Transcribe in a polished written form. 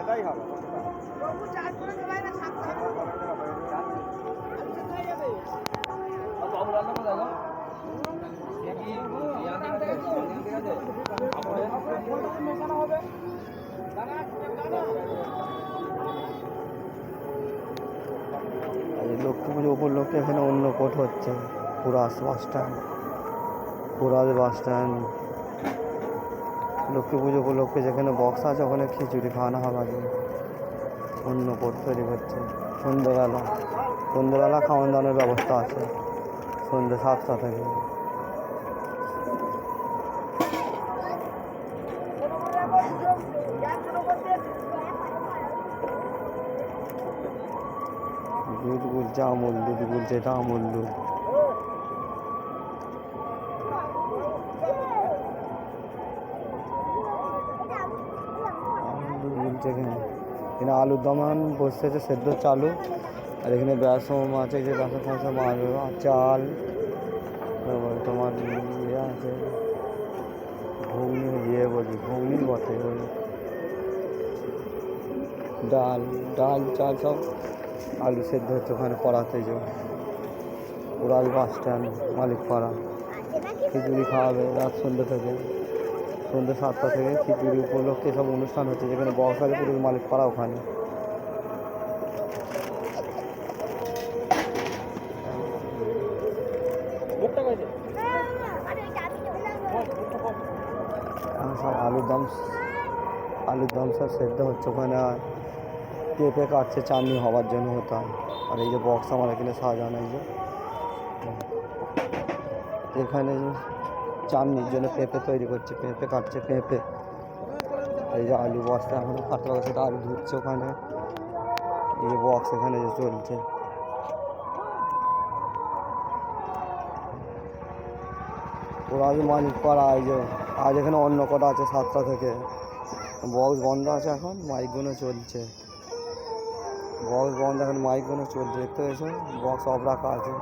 এটাই হবে লক্ষ্মী পুজো উপলক্ষে এখানে অন্য কোট হচ্ছে পুরাস বাস স্ট্যান্ড লক্ষ্মী পুজো উপলক্ষে যেখানে বক্স আছে ওখানে খিচুড়ি খাওয়ানো হবে আজকে অন্য কোট তৈরি করছে সন্ধ্যেবেলা খাওয়ান দাওয়ানোর ব্যবস্থা আছে সন্ধ্যে 7টা থেকে দুধ গুলছে আমুল দুধ গুলছে এটা আমুল দুধ এখানে আলুর দমান বসতেছে সেদ্ধ চালু আর এখানে বেসম আছে যে বেসম আলু চাল তোমার ইয়ে আছে ঘুগনি বটে ডাল চাল সব আলু সেদ্ধ হচ্ছে ওখানে কড়াতে যে পুরাল বাস স্ট্যান্ড মালিকপাড়া খিচুড়ি খাওয়াবে রাত সন্ধ্যে 7টা থেকে খিচুড়ি উপলক্ষে সব অনুষ্ঠান হচ্ছে যেখানে বক্সালি পুরো মালিকপাড়া ওখানে সব আলুর দম সব সেদ্ধ হচ্ছে ওখানে পেঁপে কাটছে চাটনি হওয়ার জন্য হতে হয় আর এই যে বক্স আমার এখানে সাজানো এই যে এখানে চাটনির জন্য পেঁপে তৈরি করছে পেঁপে কাটছে এই যে আলু বস্তা এখন কাটতে পারছে সেটা আলু ধুচ্ছে ওখানে এই যে বক্স এখানে যে চলছে ওরা আজ মালিকপাড়া এই যে আজ এখানে অন্য কটা আছে 7টা থেকে বক্স বন্ধ আছে এখন মাইকগুলো চলছে বক্স বন্ধ এখন মাইকগুলো চলছে দেখতে পেয়েছো বক্স অফ রাখা আছে